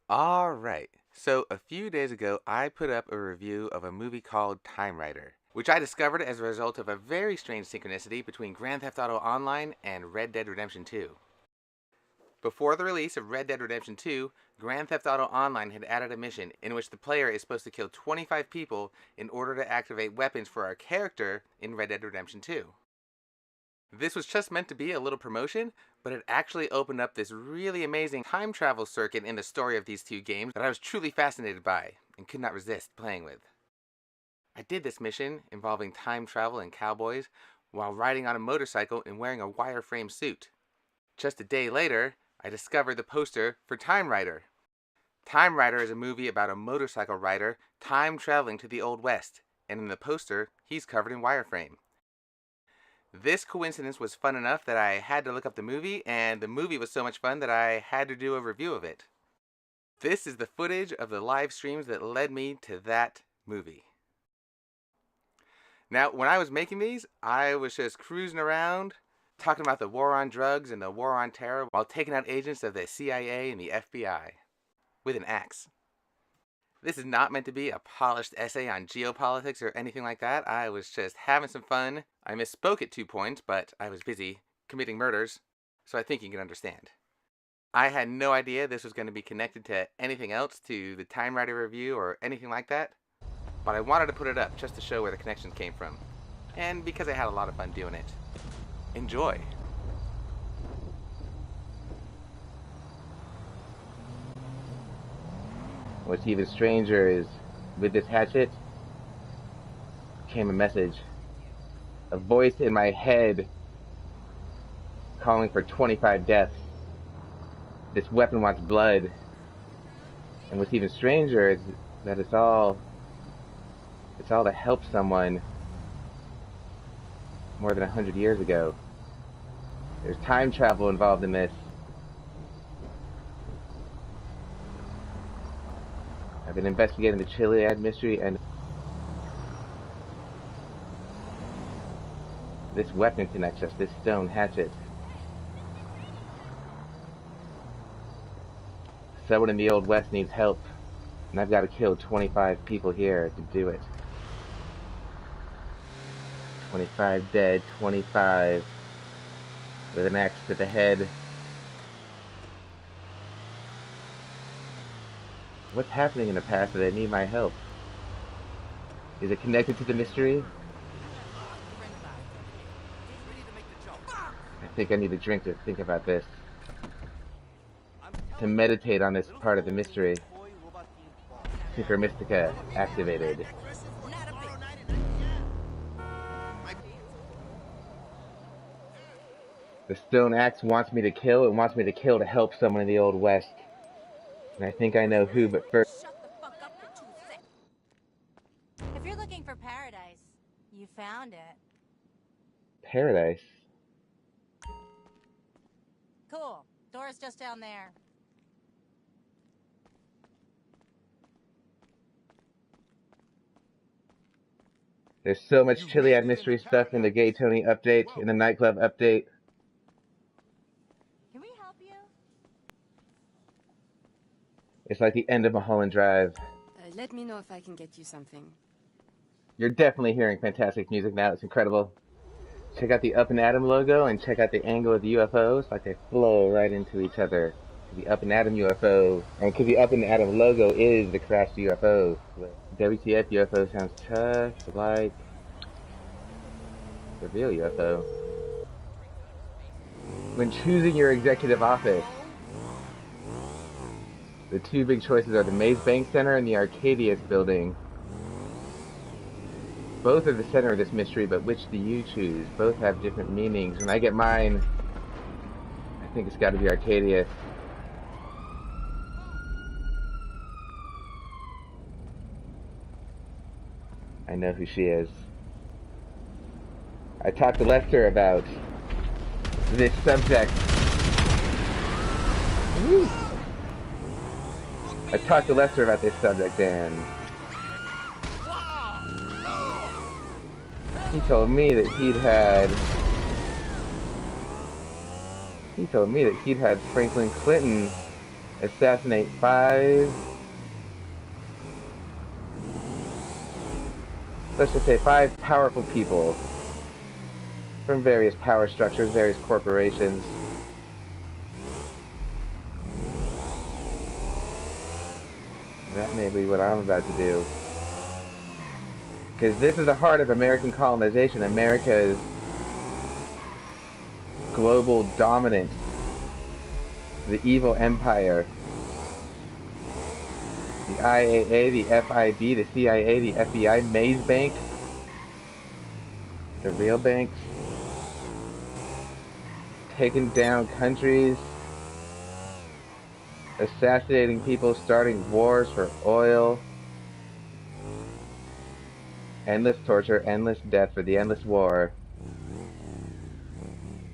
Alright, so a few days ago I put up a review of a movie called Timerider, which I discovered as a result of a very strange synchronicity between Grand Theft Auto Online and Red Dead Redemption 2. Before the release of Red Dead Redemption 2, Grand Theft Auto Online had added a mission in which the player is supposed to kill 25 people in order to activate weapons for our character in Red Dead Redemption 2. This was just meant to be a little promotion, but it actually opened up this really amazing time travel circuit in the story of these two games that I was truly fascinated by and could not resist playing with. I did this mission involving time travel and cowboys while riding on a motorcycle and wearing a wireframe suit. Just a day later, I discovered the poster for Timerider. Timerider is a movie about a motorcycle rider time traveling to the Old West, and in the poster, he's covered in wireframe. This coincidence was fun enough that I had to look up the movie, and the movie was so much fun that I had to do a review of it. This is the footage of the live streams that led me to that movie. Now, when I was making these, I was just cruising around, talking about the war on drugs and the war on terror while taking out agents of the CIA and the FBI with an axe. This is not meant to be a polished essay on geopolitics or anything like that. I was just having some fun. I misspoke at 2 points, but I was busy committing murders, so I think you can understand. I had no idea this was going to be connected to anything else, to the Timerider review or anything like that, but I wanted to put it up just to show where the connections came from, and because I had a lot of fun doing it. Enjoy! What's even stranger is, with this hatchet, came a message. A voice in my head calling for 25 deaths. This weapon wants blood. And what's even stranger is that it's all to help someone more than 100 years ago. There's time travel involved in this. I've been investigating the Chiliad mystery, and this weapon connects us, this stone hatchet. Someone in the Old West needs help, and I've got to kill 25 people here to do it. 25 dead, 25 with an axe to the head. What's happening in the past that I need my help? Is it connected to the mystery? I think I need a drink to think about this. To meditate on this part of the mystery. Synchro Mystica activated. The stone axe wants me to kill. It wants me to kill to help someone in the Old West. And I think I know who, but first... Shut the fuck up, you're too thick. If you're looking for paradise, you found it. Paradise? Cool. Door's just down there. There's so much Chiliad mystery stuff in the Gay Tony update, in the nightclub update. Can we help you? It's like the end of Mulholland Drive. Let me know if I can get you something. You're definitely hearing fantastic music now. It's incredible. Check out the Up and Atom logo and check out the angle of the UFOs. Like they flow right into each other. The Up and Atom UFO, and because the Up and Atom logo is the crashed UFO. WTF UFO sounds just like the real UFO. When choosing your executive office, the two big choices are the Maze Bank Center and the Arcadius building. Both are the center of this mystery, but which do you choose? Both have different meanings. When I get mine, I think it's got to be Arcadius. I know who she is. I talked to Lester about this subject. Woo. I talked to Lester about this subject, and he told me that he'd had Franklin Clinton assassinate 5, let's just say 5 powerful people from various power structures, various corporations. That may be what I'm about to do. Because this is the heart of American colonization, America's global dominance, the evil empire. The IAA, the FIB, the CIA, the FBI, Maze Bank, the real banks, taking down countries, assassinating people, starting wars for oil, endless torture, endless death for the endless war,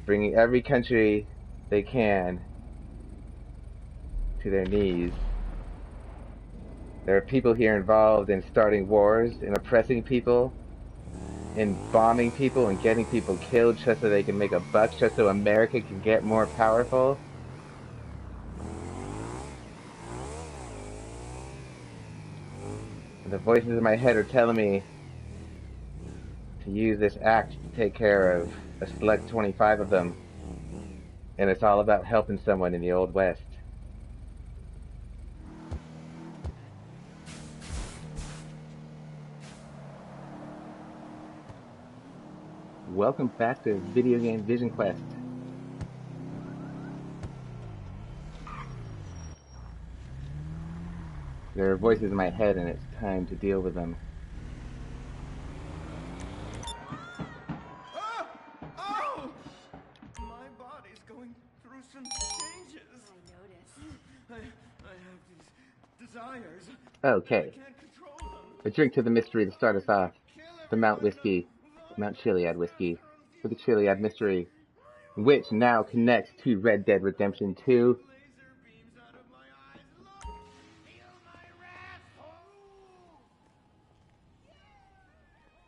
bringing every country they can to their knees. There are people here involved in starting wars, in oppressing people, in bombing people and getting people killed just so they can make a buck, just so America can get more powerful. And the voices in my head are telling me to use this act to take care of a select 25 of them. And it's all about helping someone in the Old West. Welcome back to Video Game Vision Quest. There are voices in my head and it's time to deal with them. Oh! Oh! My body's going through some changes. I noticed. I have these desires. Okay. I can't control them. A drink to the mystery to start us off. The Mount Whiskey. Mount Chiliad Whiskey. For the Chiliad Mystery. Which now connects to Red Dead Redemption 2. Laser beams out of my eyes. Look! Feel my wrath!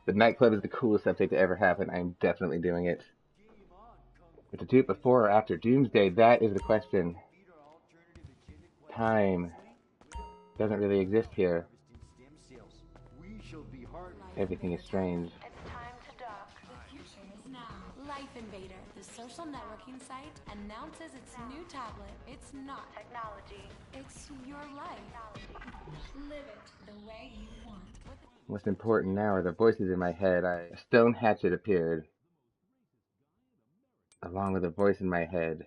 The nightclub is the coolest update to ever happen. I am definitely doing it. But to do it before or after Doomsday, that is the question. Time doesn't really exist here. Everything is strange. It's time to dock. The future is now. Life Invader, the social networking site, announces its new tablet. It's not technology. It's your life. Live it the way you want. What's important now are the voices in my head. A stone hatchet appeared, along with a voice in my head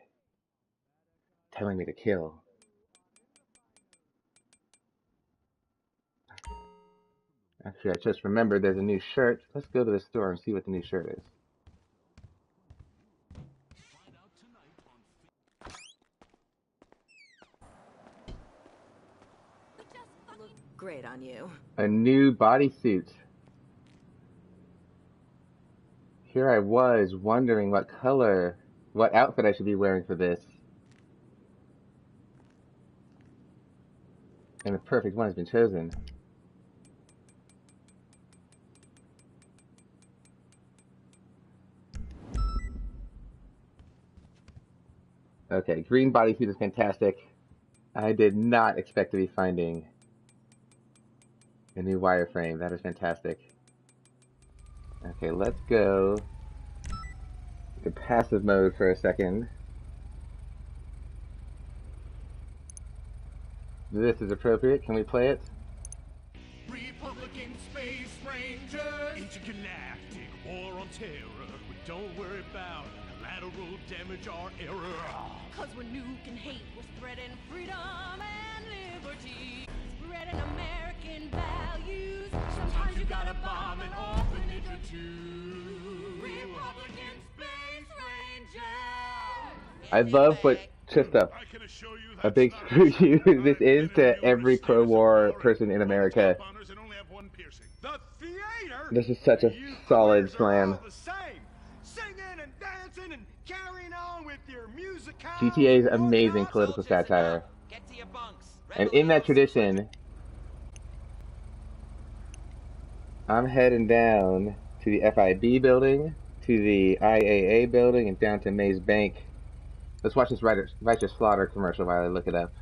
telling me to kill. Actually, I just remembered there's a new shirt. Let's go to the store and see what the new shirt is. Look great on you. A new bodysuit. Here I was wondering what outfit I should be wearing for this. And the perfect one has been chosen. Okay, green bodysuit is fantastic. I did not expect to be finding a new wireframe. That is fantastic. Okay, let's go to passive mode for a second. This is appropriate. Can we play it? Republican Space Rangers! Intergalactic war on terror. We don't worry about collateral damage or error. Cause we're nuking hate, we're spreading freedom and liberty. Spreading American values. Sometimes you gotta bomb an orphanage or two. Republican Space Rangers! I love what just a big screw you this is to every pro-war person in America. The theater? This is such a solid slam. Singing and dancing and carrying on with your musical. GTA's amazing political satire. Get to your bunks. And in that tradition, I'm heading down to the FIB building, to the IAA building, and down to Maze Bank. Let's watch this Righteous Slaughter commercial while I look it up.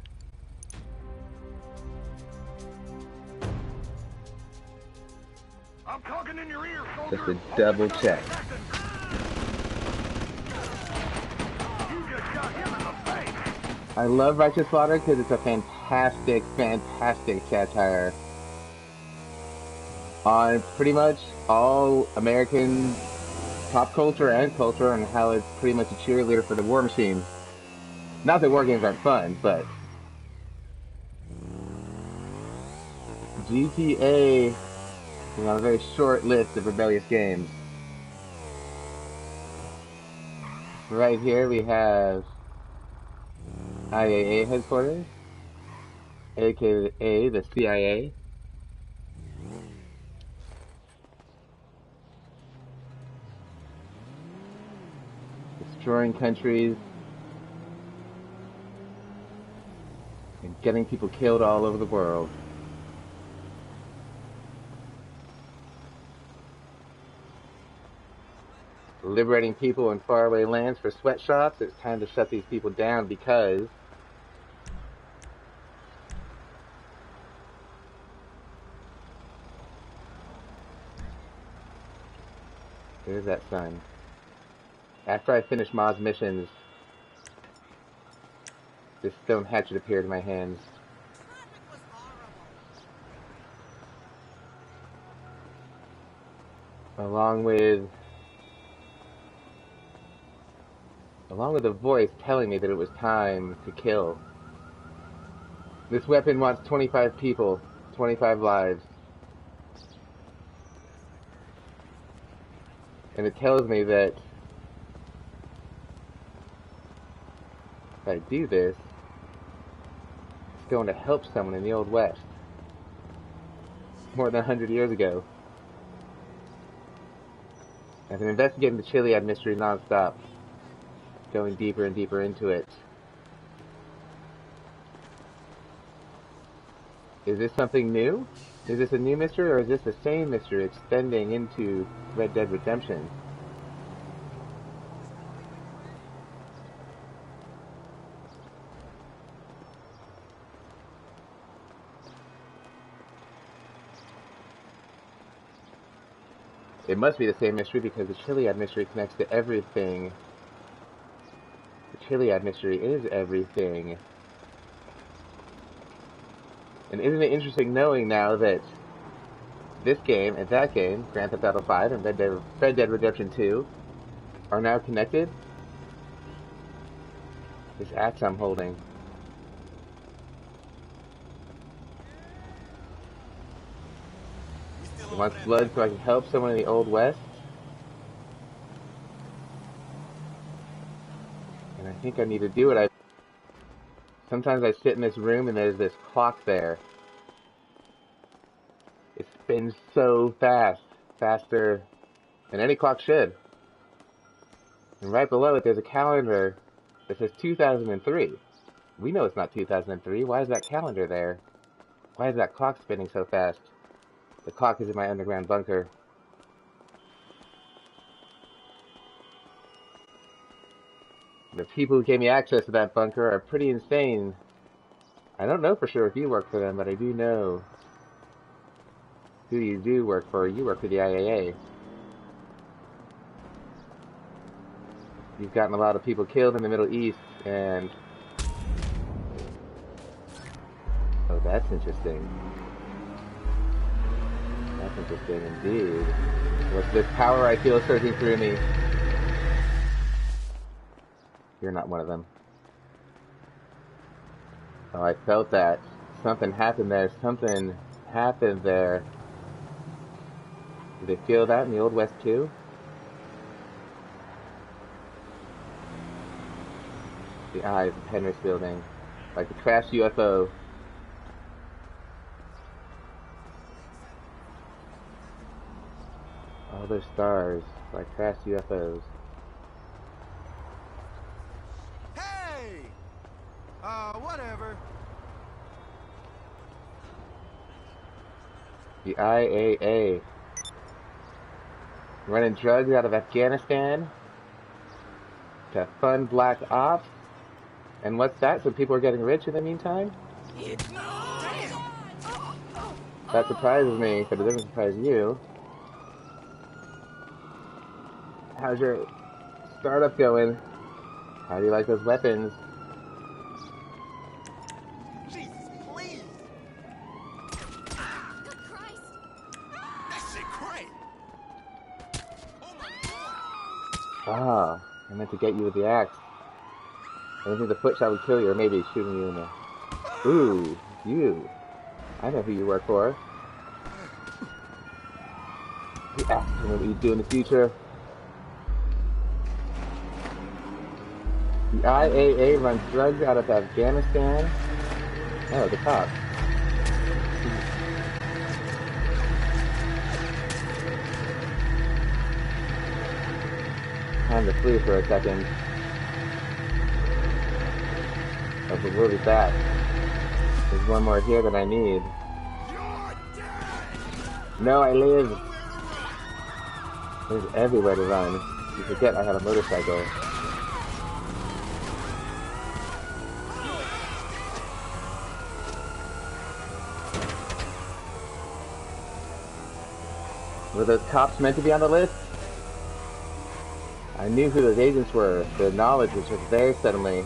talking in your ear, soldier. Just to double check. You just got him in the face. I love Righteous Slaughter because it's a fantastic, fantastic satire on pretty much all American pop culture and culture and how it's pretty much a cheerleader for the war machine. Not that war games aren't fun, but GTA is on a very short list of rebellious games. Right here we have IAA headquarters, aka the CIA. Destroying countries and getting people killed all over the world. Liberating people in faraway lands for sweatshops. It's time to shut these people down because there's that sign. After I finish Ma's missions, this stone hatchet appeared in my hands. Along with a voice telling me that it was time to kill. This weapon wants 25 people, 25 lives. And it tells me that if I do this, it's going to help someone in the Old West. More than 100 years ago. I've been investigating the Chiliad mystery non-stop, going deeper and deeper into it. Is this something new? Is this a new mystery, or is this the same mystery extending into Red Dead Redemption? It must be the same mystery because the Chiliad mystery connects to everything. The Chiliad mystery is everything. And isn't it interesting knowing now that this game and that game, Grand Theft Auto V and Red Dead Redemption 2, are now connected? This axe I'm holding. It wants blood so I can help someone in the Old West. And I think I need to do it. Sometimes I sit in this room and there's this clock there. It spins so fast. Faster than any clock should. And right below it there's a calendar that says 2003. We know it's not 2003. Why is that calendar there? Why is that clock spinning so fast? The clock is in my underground bunker. The people who gave me access to that bunker are pretty insane. I don't know for sure if you work for them, but I do know who you do work for. You work for the IAA. You've gotten a lot of people killed in the Middle East, and oh, that's interesting. That's interesting indeed. What's this power I feel surging through me? You're not one of them. Oh, I felt that. Something happened there. Something happened there. Did they feel that in the Old West too? The eyes of Penrith building. Like the crashed UFO. All those stars, like crashed UFOs. Hey! Whatever. The IAA. Running drugs out of Afghanistan to fund black ops. And what's that? So people are getting rich in the meantime? That surprises me, but it doesn't surprise you. How's your startup going? How do you like those weapons? Jesus, please! Good Christ! That shit crank! Oh my god! Ah, I meant to get you with the axe. I didn't think the foot shot would kill you, or maybe shooting you in the... Ooh, you. I know who you work for. The axe, you know what you do in the future. The IAA runs drugs out of Afghanistan. Oh, the cops. Time to flee for a second. Oh, but we'll be back. There's one more here that I need. You're dead! No, I live. Where to run? There's everywhere to run. You forget I have a motorcycle. Were those cops meant to be on the list? I knew who those agents were. Their knowledge was just there suddenly.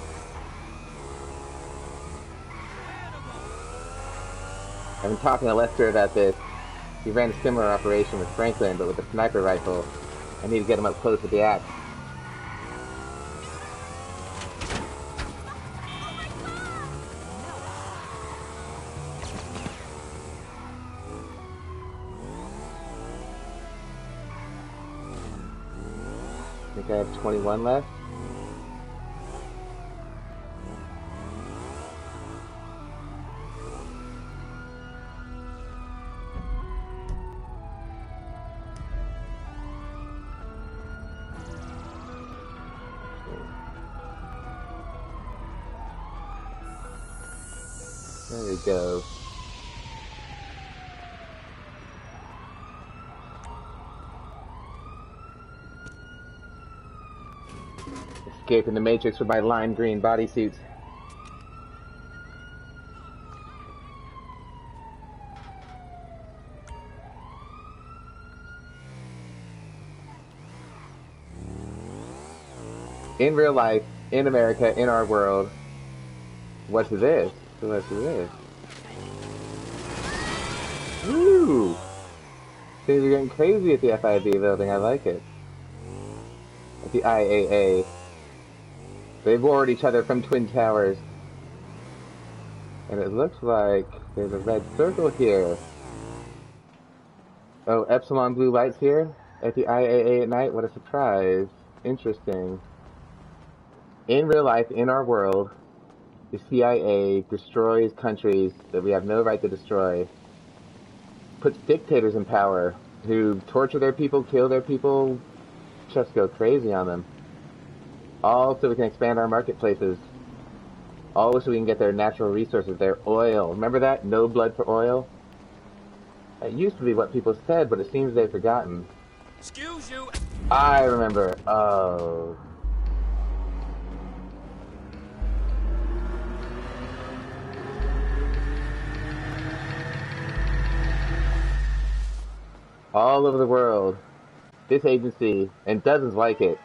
I've been talking to Lester about this. He ran a similar operation with Franklin, but with a sniper rifle. I need to get him up close with the axe. I think I have 21 left. There we go. Escaping the Matrix with my lime green bodysuit. In real life, in America, in our world. What's this? What's this? Woo! Things are getting crazy at the FIB building. I like it. At the IAA. They've warred each other from Twin Towers. And it looks like there's a red circle here. Oh, Epsilon blue lights here at the IAA at night? What a surprise. Interesting. In real life, in our world, the CIA destroys countries that we have no right to destroy. Puts dictators in power who torture their people, kill their people, just go crazy on them. All so we can expand our marketplaces. All so we can get their natural resources, their oil. Remember that? No blood for oil? That used to be what people said, but it seems they've forgotten. Excuse you! I remember. Oh. All over the world, this agency, and dozens like it,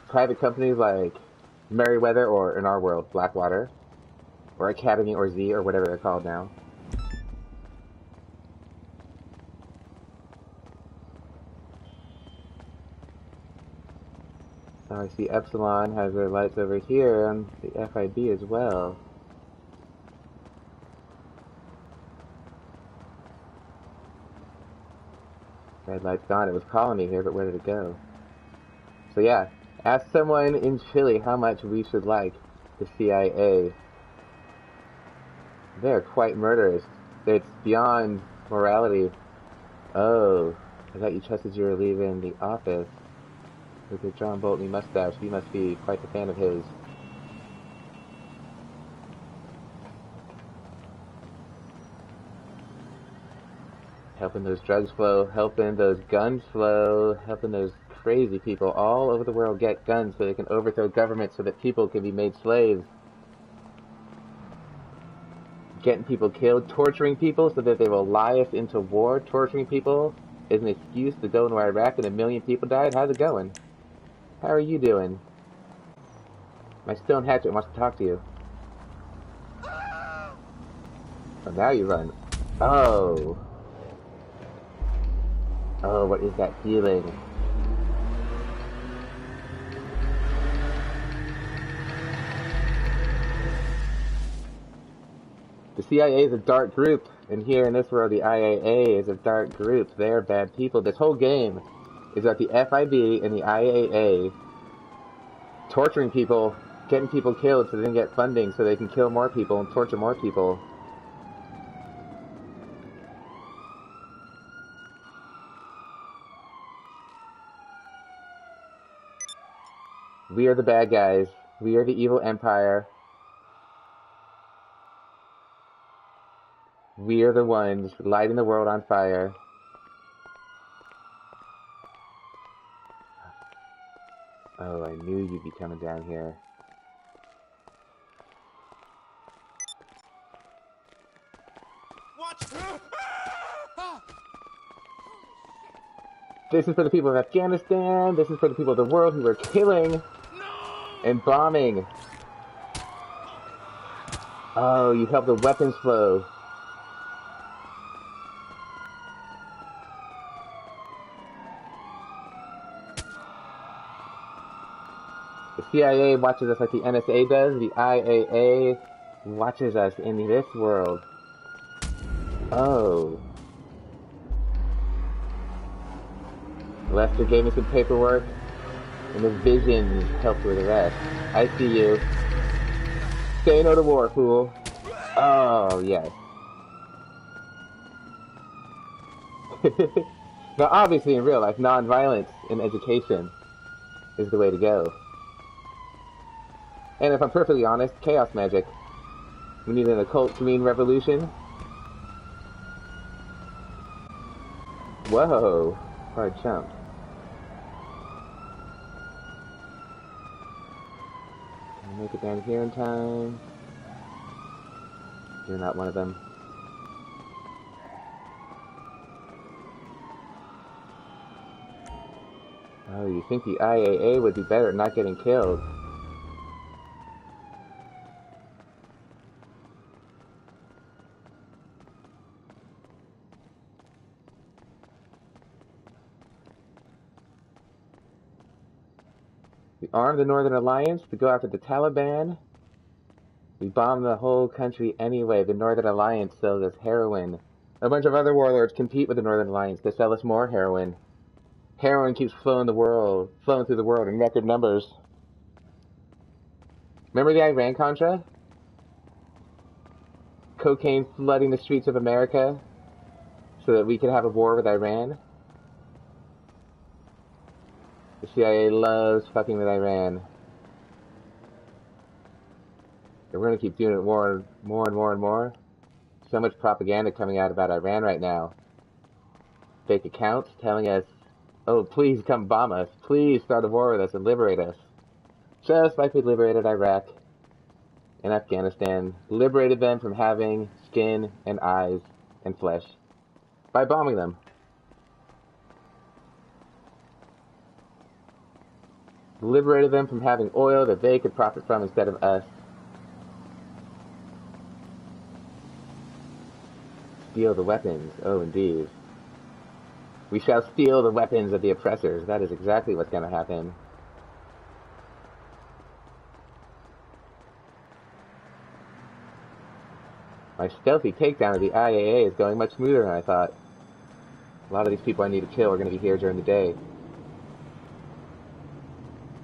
private companies like Meriwether, or in our world, Blackwater, or Academy, or Z, or whatever they're called now. So I see Epsilon has their lights over here on the FIB as well. Red light's gone. It was calling me here, but where did it go? So yeah, ask someone in Chile how much we should like the CIA. They're quite murderous. It's beyond morality. Oh, I thought you trusted you were leaving the office. With your John Bolton mustache, you must be quite a fan of his. Helping those drugs flow, helping those guns flow, helping those crazy people all over the world get guns so they can overthrow governments so that people can be made slaves. Getting people killed, torturing people so that they will lie us into war. Torturing people is an excuse to go into Iraq and 1 million people died. How's it going? How are you doing? My stone hatchet wants to talk to you. Oh, now you run. Oh. Oh, what is that feeling? The CIA is a dark group, and here in this world, the IAA is a dark group. They're bad people. This whole game is about the FIB and the IAA torturing people, getting people killed so they can get funding, so they can kill more people and torture more people. We are the bad guys. We are the evil empire. We are the ones lighting the world on fire. Oh, I knew you'd be coming down here. Watch! This is for the people of Afghanistan. This is for the people of the world who are killing and bombing. Oh, you helped the weapons flow. The CIA watches us like the NSA does. The IAA watches us in this world. Oh. Lester gave me some paperwork, and the vision helped with the rest. I see you. Say no to war, fool. Oh, yes. Now, obviously, in real life, non-violence in education is the way to go. And if I'm perfectly honest, chaos magic. We need an occult green revolution. Whoa. Hard jump. Can I make it down here in time? You're not one of them. Oh, you think the IAA would be better at not getting killed? We armed the Northern Alliance to go after the Taliban. We bombed the whole country anyway. The Northern Alliance sells us heroin. A bunch of other warlords compete with the Northern Alliance to sell us more heroin. Heroin keeps flowing through the world in record numbers. Remember the Iran-Contra? Cocaine flooding the streets of America so that we could have a war with Iran? The CIA loves fucking with Iran. And we're gonna keep doing it more and more. So much propaganda coming out about Iran right now. Fake accounts telling us, oh, please come bomb us. Please start a war with us and liberate us. Just like we liberated Iraq and Afghanistan. Liberated them from having skin and eyes and flesh by bombing them. Liberated them from having oil that they could profit from instead of us. Steal the weapons. Oh, indeed. We shall steal the weapons of the oppressors. That is exactly what's going to happen. My stealthy takedown of the IAA is going much smoother than I thought. A lot of these people I need to kill are going to be here during the day.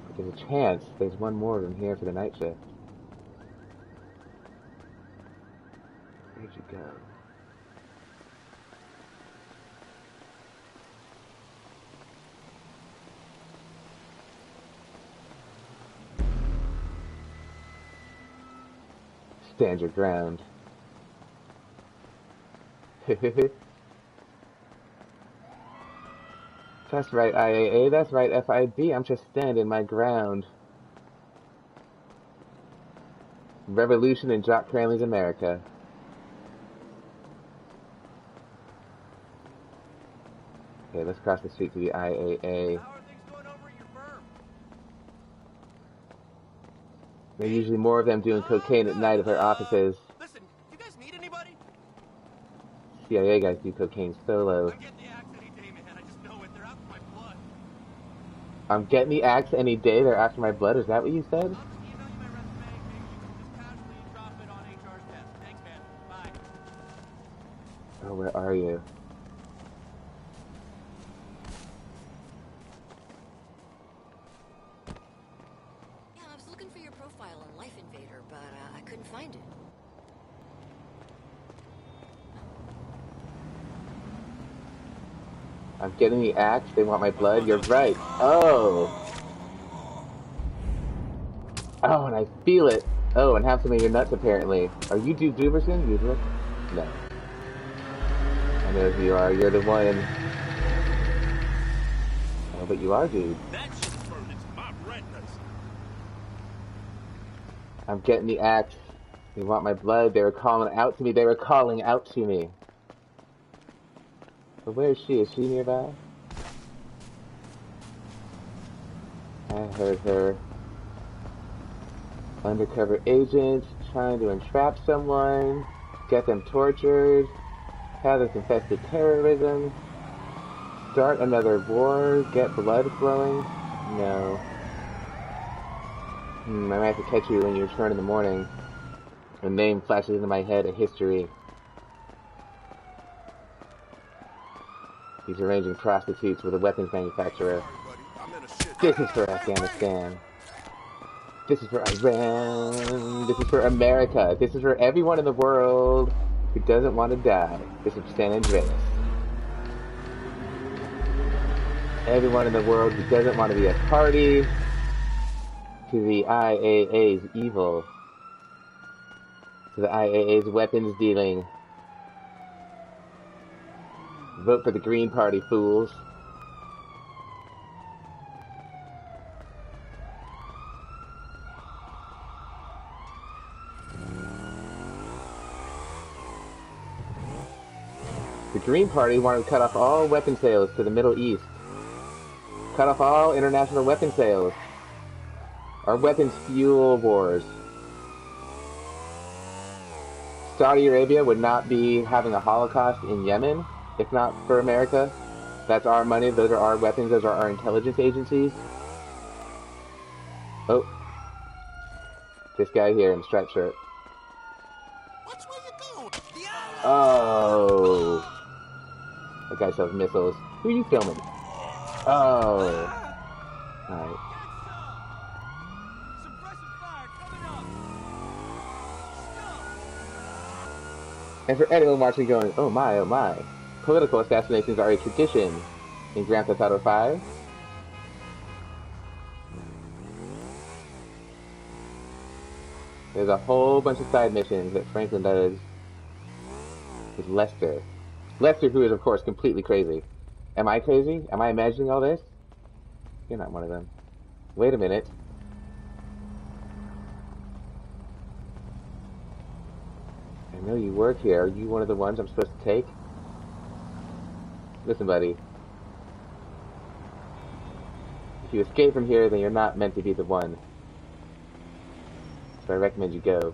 But there's a chance there's one more of them here for the night shift. Where'd you go? Stand your ground. That's right, IAA. That's right, FIB. I'm just standing my ground. Revolution in Jock Cranley's America. Okay, let's cross the street to the IAA. How are things going over at your firm? There are usually more of them doing cocaine at night at their offices. Listen, you guys need anybody? CIA guys do cocaine solo. I'm getting the axe any day, man. I just know it. They're after my blood. I'm getting the axe any day, they're after my blood, is that what you said? I'll just email you my resume. Maybe you can just casually drop it on HR's desk. Thanks, man. Bye. Oh, where are you? Yeah, I was looking for your profile on Life Invader, but I couldn't find it. I'm getting the axe, they want my blood, you're right. Oh! Oh, and I feel it! Oh, and have some of your nuts apparently. Are you Duke Duberson? You look? No. I know who you are, you're the one. Oh, but you are, dude. That shit burned into my retinas. I'm getting the axe. They want my blood, they were calling out to me, they were calling out to me. But where is she? Is she nearby? I heard her. Undercover agent trying to entrap someone, get them tortured, have them confess to terrorism, start another war, get blood flowing. No. I might have to catch you when you return in the morning. A name flashes into my head, a history. He's arranging prostitutes with a weapons manufacturer. This is for Afghanistan. This is for Iran. This is for America. This is for everyone in the world who doesn't want to die. This is San Andreas. Everyone in the world who doesn't want to be a party to the IAA's evil. To the IAA's weapons dealing. Vote for the Green Party, fools. The Green Party wanted to cut off all weapon sales to the Middle East. Cut off all international weapon sales. Our weapons fuel wars. Saudi Arabia would not be having a Holocaust in Yemen if not for America. That's our money, those are our weapons, those are our intelligence agencies. Oh. This guy here in striped shirt. What's where you going? Oh. That guy sells missiles. Who are you filming? Oh. Alright. Suppressive fire coming up. And for anyone watching going, oh my, political assassinations are a tradition in Grand Theft Auto 5. There's a whole bunch of side missions that Franklin does with Lester. Lester, who is, of course, completely crazy. Am I crazy? Am I imagining all this? You're not one of them. Wait a minute. I know you work here. Are you one of the ones I'm supposed to take? Listen, buddy. If you escape from here, then you're not meant to be the one. So I recommend you go.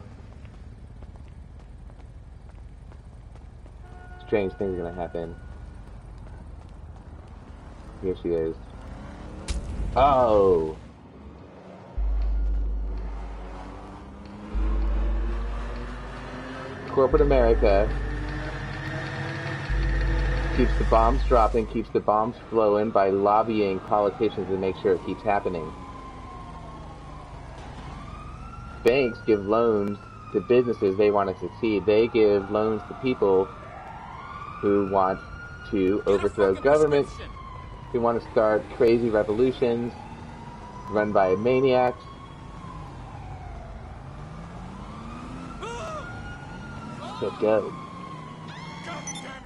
Strange things are gonna happen. Here she is. Oh! Corporate America keeps the bombs dropping, keeps the bombs flowing by lobbying politicians to make sure it keeps happening. Banks give loans to businesses they want to succeed. They give loans to people who want to overthrow governments, who want to start crazy revolutions run by maniacs. So go.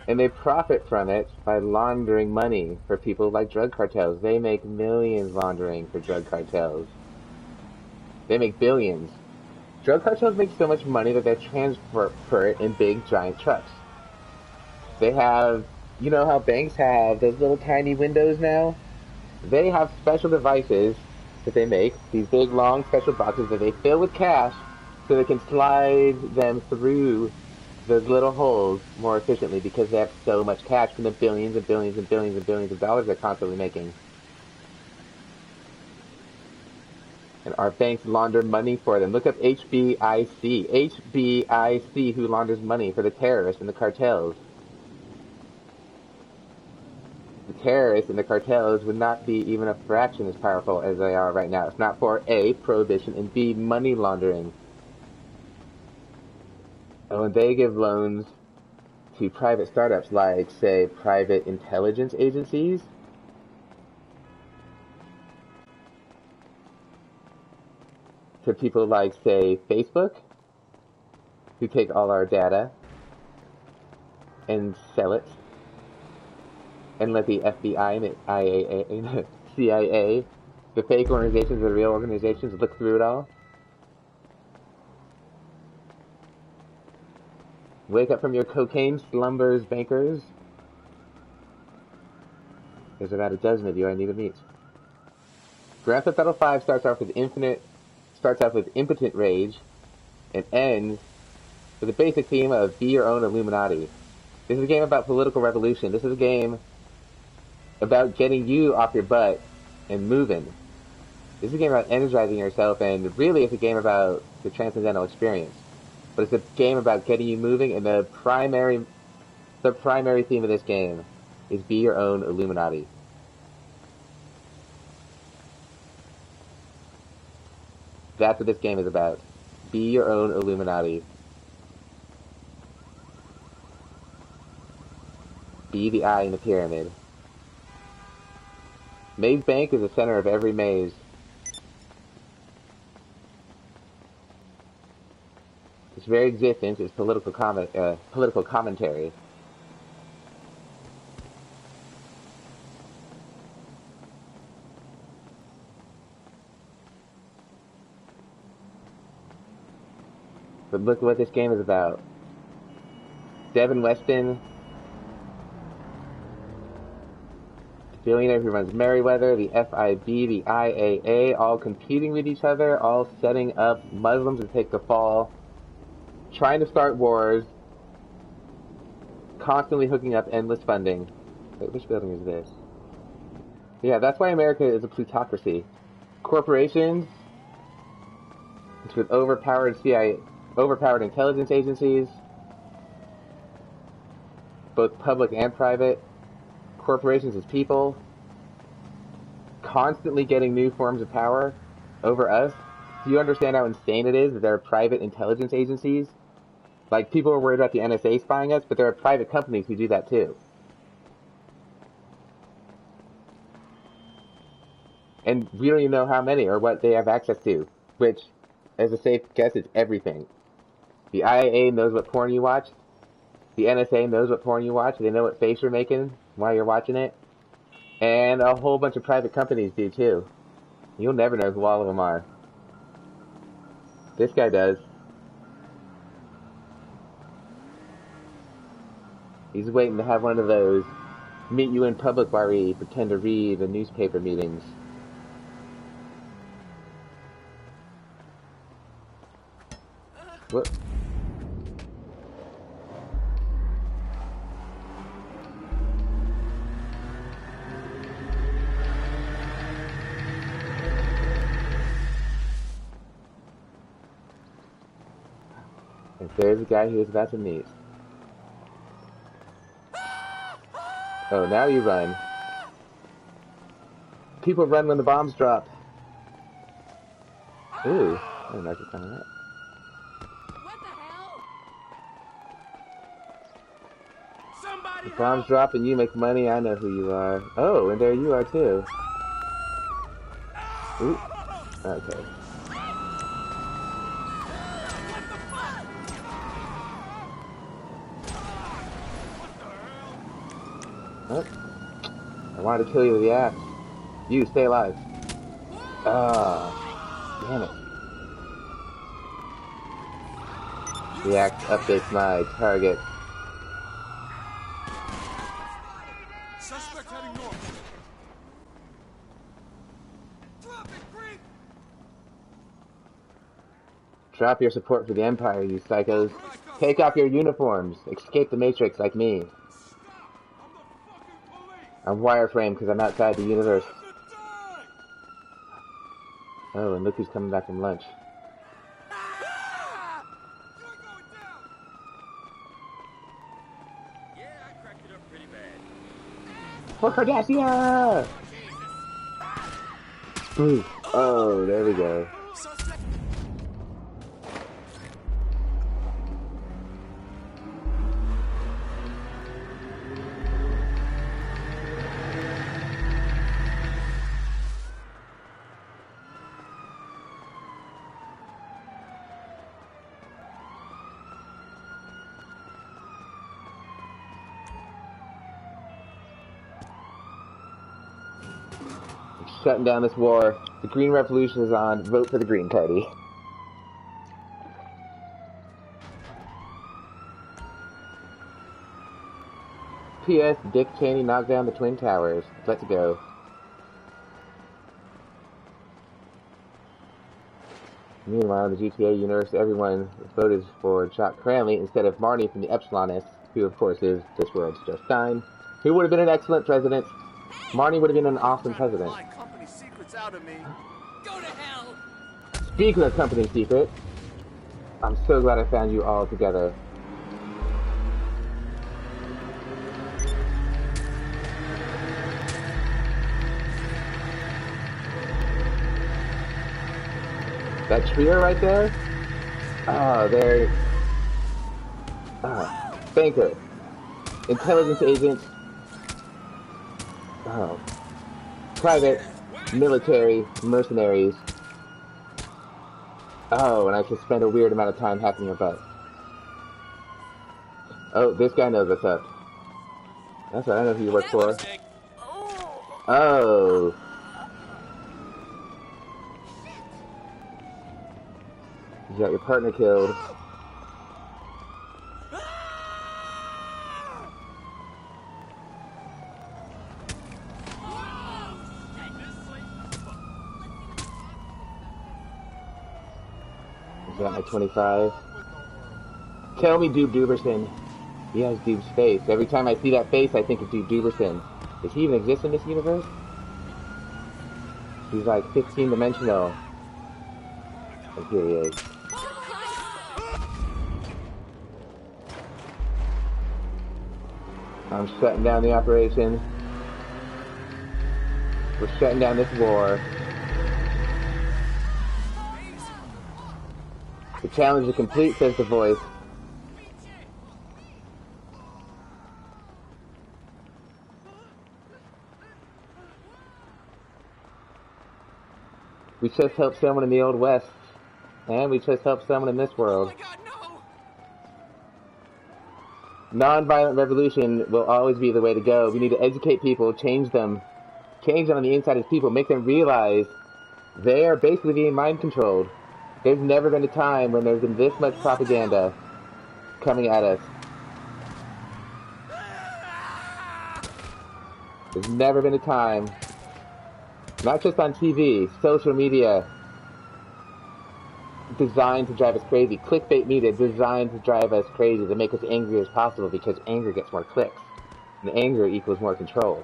And they profit from it by laundering money for people like drug cartels. They make millions laundering for drug cartels. They make billions. Drug cartels make so much money that they transfer it in big, giant trucks. They have, you know how banks have those little tiny windows now? They have special devices that they make, these big, long, special boxes that they fill with cash so they can slide them through those little holes more efficiently because they have so much cash from the billions and billions and billions and billions of dollars they're constantly making. And our banks launder money for them. Look up HBIC. HBIC, who launders money for the terrorists and the cartels. The terrorists and the cartels would not be even a fraction as powerful as they are right now. If not for A, prohibition, and B, money laundering. And when they give loans to private startups like, say, private intelligence agencies, to people like, say, Facebook, who take all our data and sell it, and let the FBI and the IAA and the CIA, the fake organizations, the real organizations, look through it all. Wake up from your cocaine slumbers, bankers. There's about a dozen of you I need to meet. Grand Theft Auto 5 starts off with impotent rage, and ends with a basic theme of be your own Illuminati. This is a game about political revolution. This is a game about getting you off your butt and moving. This is a game about energizing yourself, and really it's a game about the transcendental experience. But it's a game about getting you moving, and the primary theme of this game is be your own Illuminati. That's what this game is about. Be your own Illuminati. Be the eye in the pyramid. Maze Bank is the center of every maze. Its very existence is political commentary. But look what this game is about. Devin Weston, the billionaire who runs Merriweather, the FIB, the IAA, all competing with each other, all setting up Muslims to take the fall, trying to start wars, constantly hooking up endless funding. Wait, which building is this? Yeah, that's why America is a plutocracy. Corporations, with overpowered intelligence agencies, both public and private. Corporations as people, constantly getting new forms of power over us. Do you understand how insane it is that there are private intelligence agencies? Like, people are worried about the NSA spying us, but there are private companies who do that too. And we don't even know how many or what they have access to, which, as a safe guess, is everything. The IAA knows what porn you watch. The NSA knows what porn you watch. They know what face you're making while you're watching it. And a whole bunch of private companies do too. You'll never know who all of them are. This guy does. He's waiting to have one of those meet you in public while we pretend to read the newspaper meetings. What? And there's the guy he was about to meet. Oh, now you run. People run when the bombs drop. Ooh, I didn't like the sound of that. What the hell? Somebody The bombs drop and you make money, I know who you are. Oh, and there you are too. Ooh, okay. Oh, I wanted to kill you with the axe. You, stay alive. Ah, damn it. The axe updates my target. Suspect heading north. Drop it, Green! Drop your support for the Empire, you psychos. Take off your uniforms. Escape the Matrix like me. I'm wireframe because I'm outside the universe. Oh, and look who's coming back from lunch. For Cardassia! Ooh. Oh, there we go. Shutting down this war. The Green Revolution is on. Vote for the Green Party. P.S. Dick Cheney knocked down the Twin Towers. Let's go. Meanwhile, in the GTA universe, everyone voted for Jock Cranley instead of Marnie from the Epsilonists, who of course is this world's Joe Stein, who would have been an excellent president. Marnie would have been an awesome president. Out of me. Go to hell. Speaking of company secrets, I'm so glad I found you all together. That trio right there? Oh, they're... banker. Intelligence agent. Oh. Private. Military, mercenaries. Oh, and I can spend a weird amount of time hacking your butt. Oh, this guy knows what's up. That's right, I know who you work for. Oh. You got your partner killed. Got my 25. Tell me Doob Dooberson. He has Doob's face. Every time I see that face, I think of Doob Dooberson. Does he even exist in this universe? He's like 15-dimensional. And here he is. I'm shutting down the operation. We're shutting down this war. The challenge is complete, says the voice. We just helped someone in the Old West. And we just helped someone in this world. Oh my God, no! Non-violent revolution will always be the way to go. We need to educate people, change them. Change them on the inside as people. Make them realize they are basically being mind controlled. There's never been a time when there's been this much propaganda coming at us. There's never been a time, not just on TV, social media, designed to drive us crazy. Clickbait media designed to drive us crazy, to make us angry as possible, because anger gets more clicks. And anger equals more control.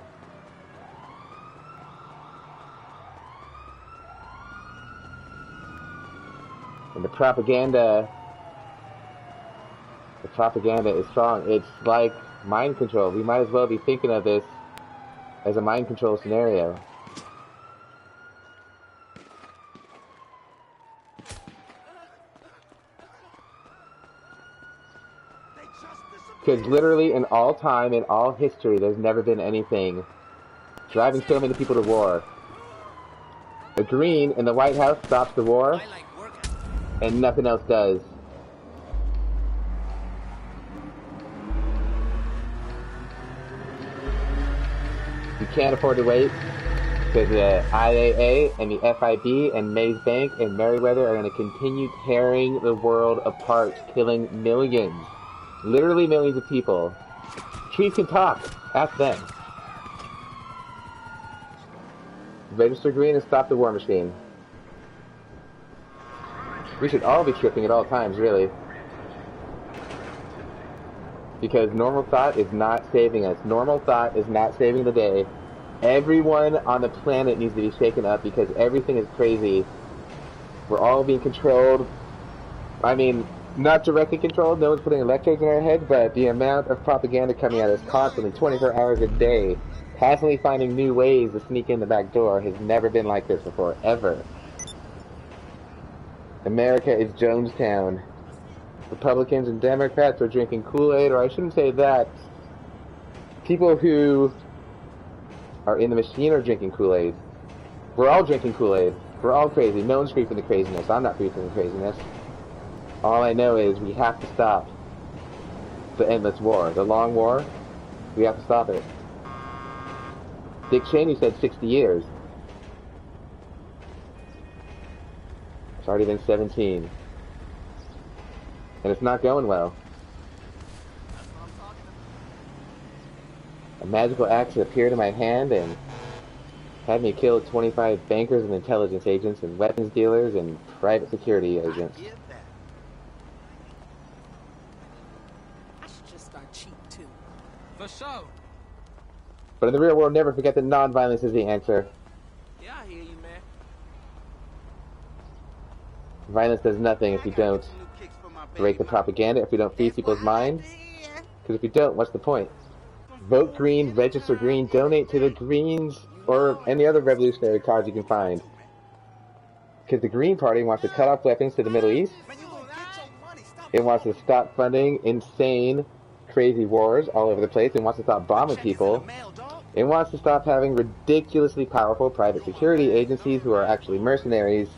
And the propaganda is strong. It's like mind control. We might as well be thinking of this as a mind control scenario. Because literally in all time, in all history, there's never been anything driving so many people to war. The Green in the White House stops the war, and nothing else does. You can't afford to wait, because the IAA and the FIB and Mays Bank and Merriweather are going to continue tearing the world apart, killing millions. Literally millions of people. Trees can talk. Ask them. Register Green and stop the war machine. We should all be tripping at all times, really. Because normal thought is not saving us. Normal thought is not saving the day. Everyone on the planet needs to be shaken up because everything is crazy. We're all being controlled. I mean, not directly controlled, no one's putting electrodes in our heads, but the amount of propaganda coming at us constantly, 24 hours a day, constantly finding new ways to sneak in the back door has never been like this before, ever. America is Jonestown. Republicans and Democrats are drinking Kool-Aid, or I shouldn't say that. People who are in the machine are drinking Kool-Aid. We're all drinking Kool-Aid. We're all crazy. No one's free from the craziness. I'm not free from the craziness. All I know is we have to stop the endless war. The long war, we have to stop it. Dick Cheney said 60 years. It's already been 17. And it's not going well. A magical axe appeared in my hand and had me kill 25 bankers and intelligence agents and weapons dealers and private security agents. I should just start cheating too. For sure. But in the real world, never forget that non-violence is the answer. Yeah, I hear you, man. Violence does nothing if you don't break the propaganda, if we don't feed people's minds. Because if you don't, what's the point? Vote green, register green, donate to the Greens, or any other revolutionary cause you can find. Because the Green Party wants to cut off weapons to the Middle East. It wants to stop funding insane, crazy wars all over the place. It wants to stop bombing people. It wants to stop having ridiculously powerful private security agencies who are actually mercenaries,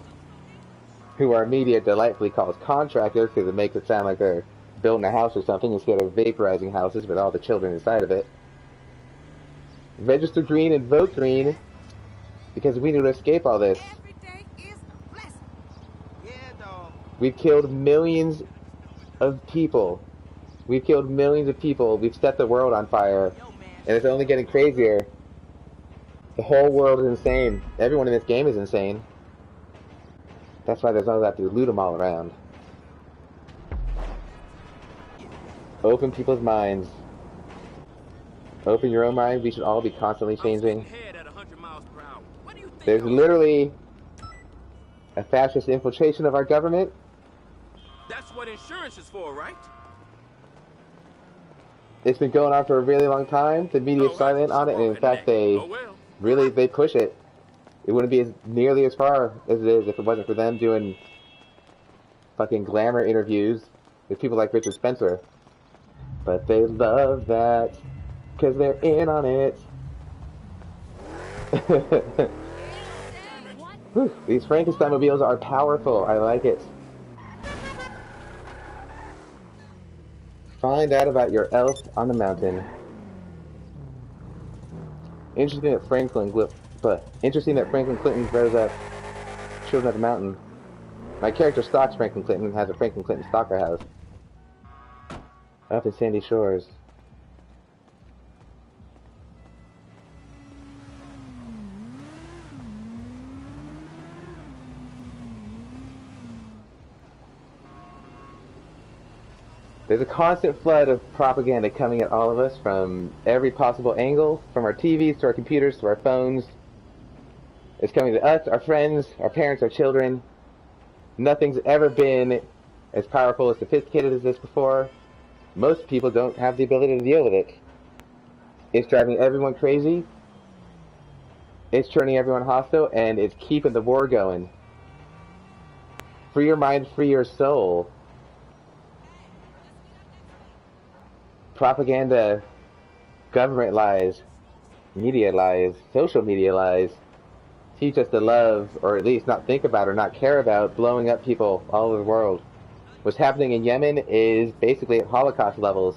who our media delightfully calls contractors because it makes it sound like they're building a house or something instead of vaporizing houses with all the children inside of it. Register green and vote green because we need to escape all this. We've killed millions of people. We've killed millions of people. We've set the world on fire. And it's only getting crazier. The whole world is insane. Everyone in this game is insane. That's why there's always have to loot them all around. Open people's minds. Open your own mind. We should all be constantly changing. There's literally a fascist infiltration of our government. That's what insurance is for, right? It's been going on for a really long time. The media is silent on it, and in fact, they push it. It wouldn't be nearly as far as it is if it wasn't for them doing fucking glamour interviews with people like Richard Spencer. But they love that because they're in on it. Whew, these Frankenstein mobiles are powerful. I like it. Find out about your elf on the mountain. Interesting that Franklin Clinton grows up children at the mountain. My character stalks Franklin Clinton and has a Franklin Clinton stalker house up in Sandy Shores. There's a constant flood of propaganda coming at all of us from every possible angle, from our TVs to our computers to our phones. It's coming to us, our friends, our parents, our children. Nothing's ever been as powerful or sophisticated as this before. Most people don't have the ability to deal with it. It's driving everyone crazy. It's turning everyone hostile, and it's keeping the war going. Free your mind, free your soul. Propaganda, government lies, media lies, social media lies teach us to love, or at least not think about or not care about, blowing up people all over the world. What's happening in Yemen is basically at Holocaust levels.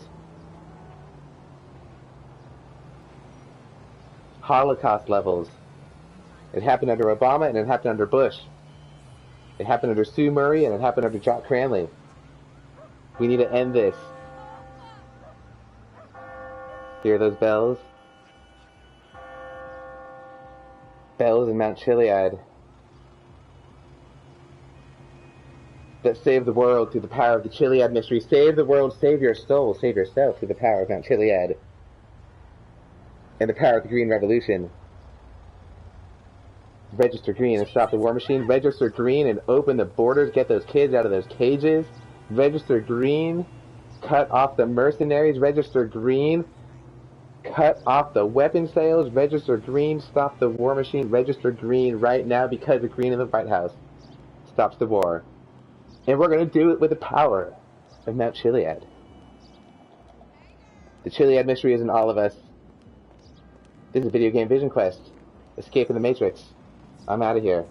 Holocaust levels. It happened under Obama and it happened under Bush. It happened under Sue Murray and it happened under Jack Cranley. We need to end this. Hear those bells? Bells in Mount Chiliad. that save the world through the power of the Chiliad mystery. Save the world, save your soul, save yourself through the power of Mount Chiliad. And the power of the Green Revolution. Register green and stop the war machine. Register green and open the borders. Get those kids out of those cages. Register green. Cut off the mercenaries. Register green. Cut off the weapon sales. Register green. Stop the war machine. Register green right now because the green in the White House stops the war. And we're going to do it with the power of Mount Chiliad. The Chiliad mystery is in all of us. This is Video Game Vision Quest. Escape in the Matrix. I'm out of here.